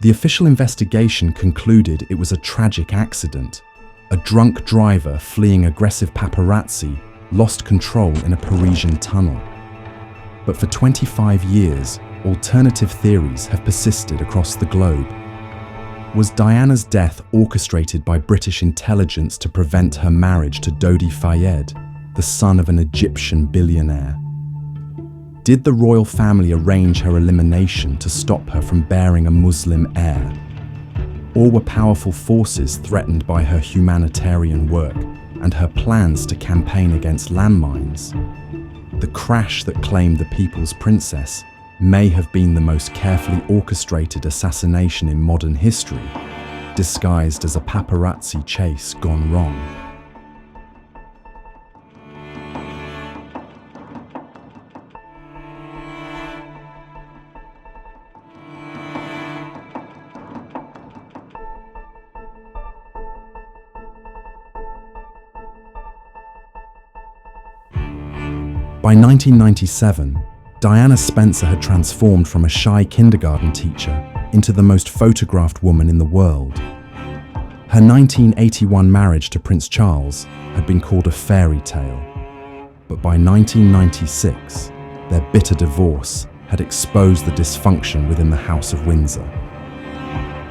The official investigation concluded it was a tragic accident. A drunk driver fleeing aggressive paparazzi lost control in a Parisian tunnel. But for 25 years, alternative theories have persisted across the globe. Was Diana's death orchestrated by British intelligence to prevent her marriage to Dodi Fayed, the son of an Egyptian billionaire? Did the royal family arrange her elimination to stop her from bearing a Muslim heir? Or were powerful forces threatened by her humanitarian work and her plans to campaign against landmines? The crash that claimed the people's princess may have been the most carefully orchestrated assassination in modern history, disguised as a paparazzi chase gone wrong. By 1997, Diana Spencer had transformed from a shy kindergarten teacher into the most photographed woman in the world. Her 1981 marriage to Prince Charles had been called a fairy tale, but by 1996, their bitter divorce had exposed the dysfunction within the House of Windsor.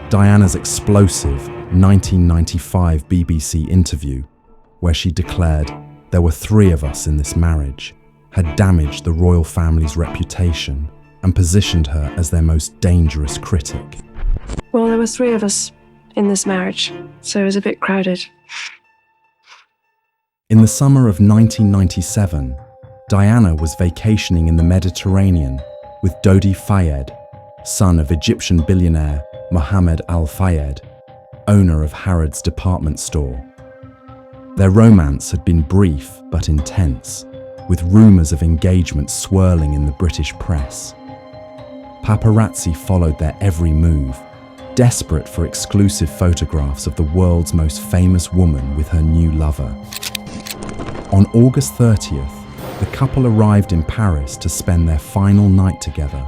Diana's explosive 1995 BBC interview, where she declared, "There were 3 of us in this marriage," had damaged the royal family's reputation and positioned her as their most dangerous critic. Well, there were 3 of us in this marriage, so it was a bit crowded. In the summer of 1997, Diana was vacationing in the Mediterranean with Dodi Fayed, son of Egyptian billionaire Mohammed Al Fayed, owner of Harrods department store. Their romance had been brief but intense, with rumours of engagement swirling in the British press. Paparazzi followed their every move, desperate for exclusive photographs of the world's most famous woman with her new lover. On August 30th, the couple arrived in Paris to spend their final night together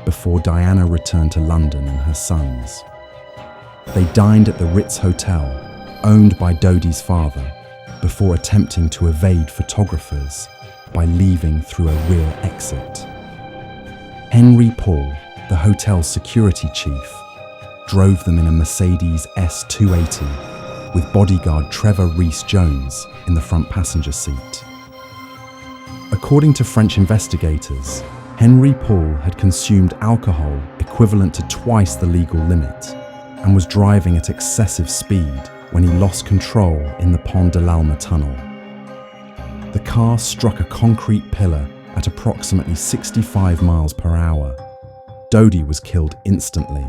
before Diana returned to London and her sons. They dined at the Ritz Hotel, owned by Dodi's father, before attempting to evade photographers by leaving through a rear exit. Henry Paul, the hotel's security chief, drove them in a Mercedes S280 with bodyguard Trevor Rees-Jones in the front passenger seat. According to French investigators, Henry Paul had consumed alcohol equivalent to twice the legal limit and was driving at excessive speed when he lost control in the Pont de l'Alma tunnel. The car struck a concrete pillar at approximately 65 miles per hour. Dodi was killed instantly.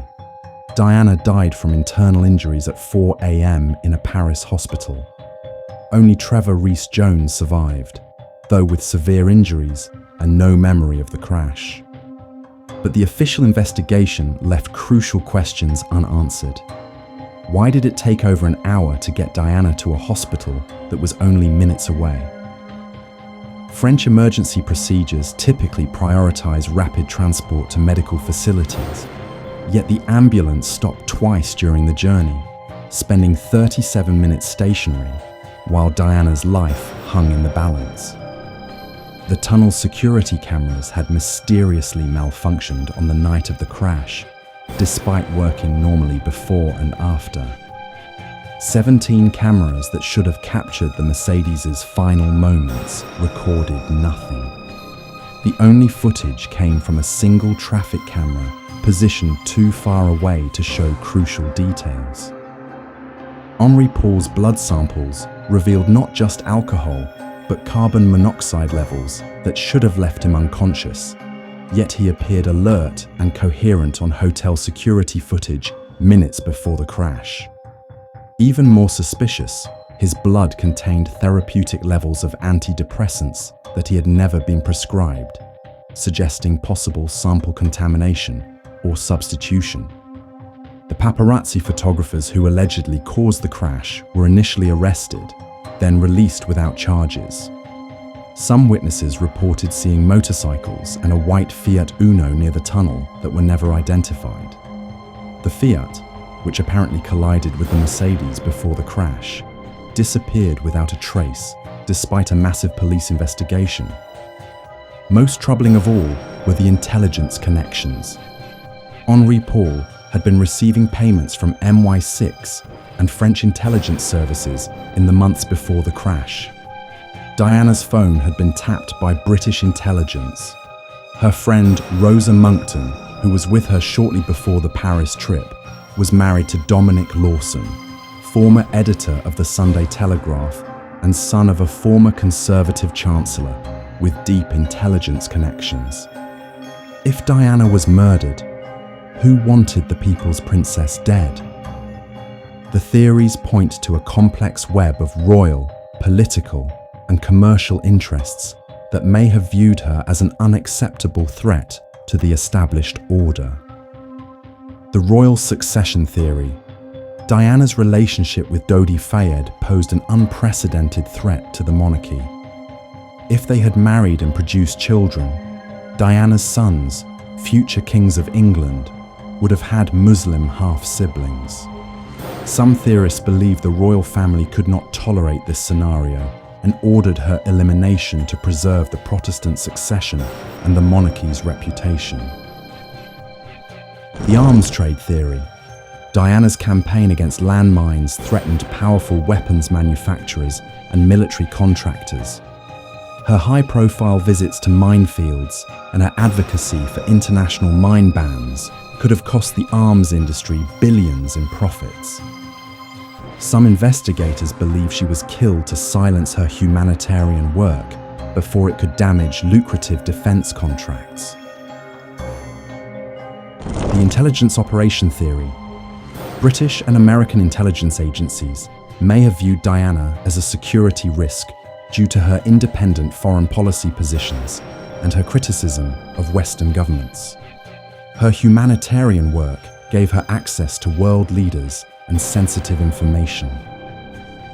Diana died from internal injuries at 4 a.m. in a Paris hospital. Only Trevor Rees-Jones survived, though with severe injuries and no memory of the crash. But the official investigation left crucial questions unanswered. Why did it take over an hour to get Diana to a hospital that was only minutes away? French emergency procedures typically prioritize rapid transport to medical facilities, yet the ambulance stopped twice during the journey, spending 37 minutes stationary, while Diana's life hung in the balance. The tunnel's security cameras had mysteriously malfunctioned on the night of the crash, despite working normally before and after. 17 cameras that should have captured the Mercedes' final moments recorded nothing. The only footage came from a single traffic camera positioned too far away to show crucial details. Henri Paul's blood samples revealed not just alcohol, but carbon monoxide levels that should have left him unconscious, yet he appeared alert and coherent on hotel security footage minutes before the crash. Even more suspicious, his blood contained therapeutic levels of antidepressants that he had never been prescribed, suggesting possible sample contamination or substitution. The paparazzi photographers who allegedly caused the crash were initially arrested, then released without charges. Some witnesses reported seeing motorcycles and a white Fiat Uno near the tunnel that were never identified. The Fiat, which apparently collided with the Mercedes before the crash, disappeared without a trace, despite a massive police investigation. Most troubling of all were the intelligence connections. Henri Paul had been receiving payments from MI6 and French intelligence services in the months before the crash. Diana's phone had been tapped by British intelligence. Her friend Rosa Monckton, who was with her shortly before the Paris trip, was married to Dominic Lawson, former editor of the Sunday Telegraph and son of a former Conservative Chancellor with deep intelligence connections. If Diana was murdered, who wanted the People's Princess dead? The theories point to a complex web of royal, political, and commercial interests that may have viewed her as an unacceptable threat to the established order. The royal succession theory. Diana's relationship with Dodi Fayed posed an unprecedented threat to the monarchy. If they had married and produced children, Diana's sons, future kings of England, would have had Muslim half-siblings. Some theorists believe the royal family could not tolerate this scenario and ordered her elimination to preserve the Protestant succession and the monarchy's reputation. The arms trade theory. Diana's campaign against landmines threatened powerful weapons manufacturers and military contractors. Her high-profile visits to minefields and her advocacy for international mine bans could have cost the arms industry billions in profits. Some investigators believe she was killed to silence her humanitarian work before it could damage lucrative defense contracts. The intelligence operation theory. British and American intelligence agencies may have viewed Diana as a security risk due to her independent foreign policy positions and her criticism of Western governments. Her humanitarian work gave her access to world leaders and sensitive information.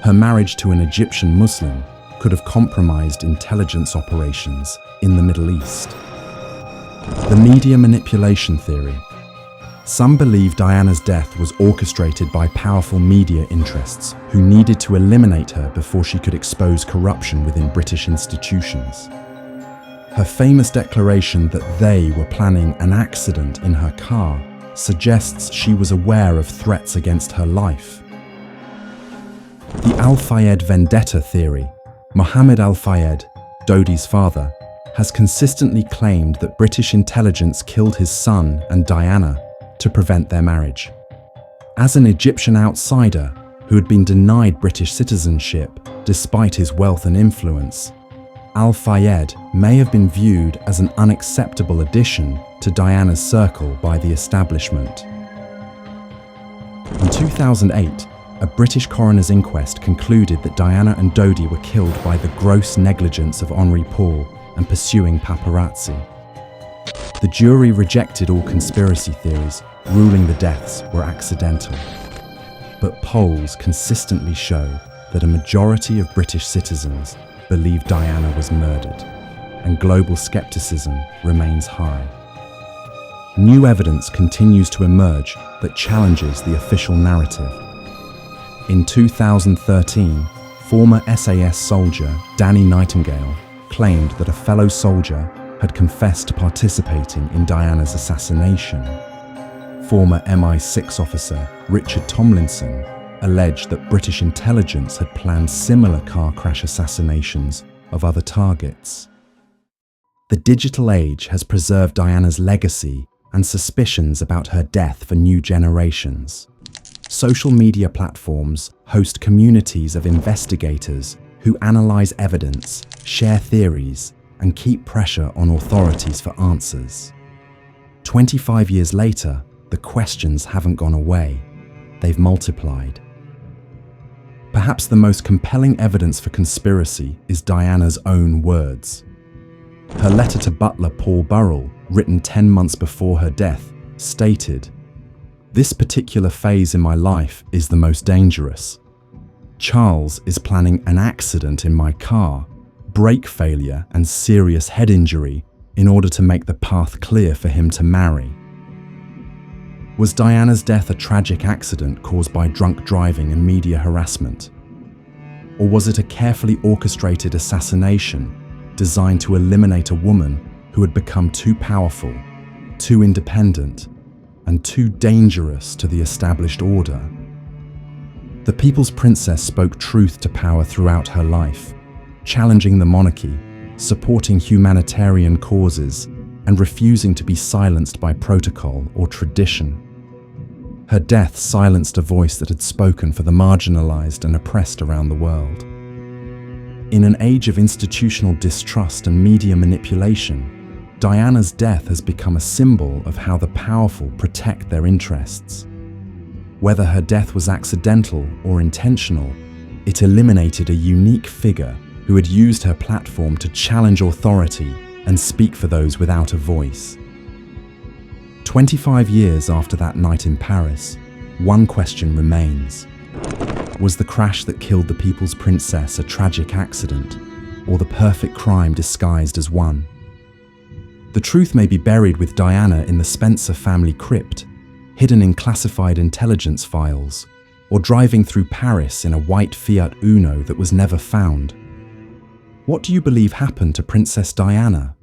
Her marriage to an Egyptian Muslim could have compromised intelligence operations in the Middle East. The media manipulation theory. Some believe Diana's death was orchestrated by powerful media interests who needed to eliminate her before she could expose corruption within British institutions. Her famous declaration that they were planning an accident in her car suggests she was aware of threats against her life. The Al-Fayed vendetta theory. Mohammed Al-Fayed, Dodi's father, has consistently claimed that British intelligence killed his son and Diana to prevent their marriage. As an Egyptian outsider who had been denied British citizenship despite his wealth and influence, Al-Fayed may have been viewed as an unacceptable addition to Diana's circle by the establishment. In 2008, a British coroner's inquest concluded that Diana and Dodi were killed by the gross negligence of Henri Paul and pursuing paparazzi. The jury rejected all conspiracy theories, ruling the deaths were accidental. But polls consistently show that a majority of British citizens believe Diana was murdered, and global skepticism remains high. New evidence continues to emerge that challenges the official narrative. In 2013, former SAS soldier Danny Nightingale claimed that a fellow soldier had confessed to participating in Diana's assassination. Former MI6 officer Richard Tomlinson alleged that British intelligence had planned similar car crash assassinations of other targets. The digital age has preserved Diana's legacy and suspicions about her death for new generations. Social media platforms host communities of investigators who analyze evidence, share theories, and keep pressure on authorities for answers. 25 years later, the questions haven't gone away. They've multiplied. Perhaps the most compelling evidence for conspiracy is Diana's own words. Her letter to butler Paul Burrell, written 10 months before her death, stated, "This particular phase in my life is the most dangerous. Charles is planning an accident in my car, brake failure and serious head injury in order to make the path clear for him to marry." Was Diana's death a tragic accident caused by drunk driving and media harassment? Or was it a carefully orchestrated assassination designed to eliminate a woman who had become too powerful, too independent, and too dangerous to the established order? The People's Princess spoke truth to power throughout her life, challenging the monarchy, supporting humanitarian causes, and refusing to be silenced by protocol or tradition. Her death silenced a voice that had spoken for the marginalized and oppressed around the world. In an age of institutional distrust and media manipulation, Diana's death has become a symbol of how the powerful protect their interests. Whether her death was accidental or intentional, it eliminated a unique figure who had used her platform to challenge authority and speak for those without a voice. 25 years after that night in Paris, one question remains. Was the crash that killed the People's Princess a tragic accident, or the perfect crime disguised as one? The truth may be buried with Diana in the Spencer family crypt, hidden in classified intelligence files, or driving through Paris in a white Fiat Uno that was never found. What do you believe happened to Princess Diana?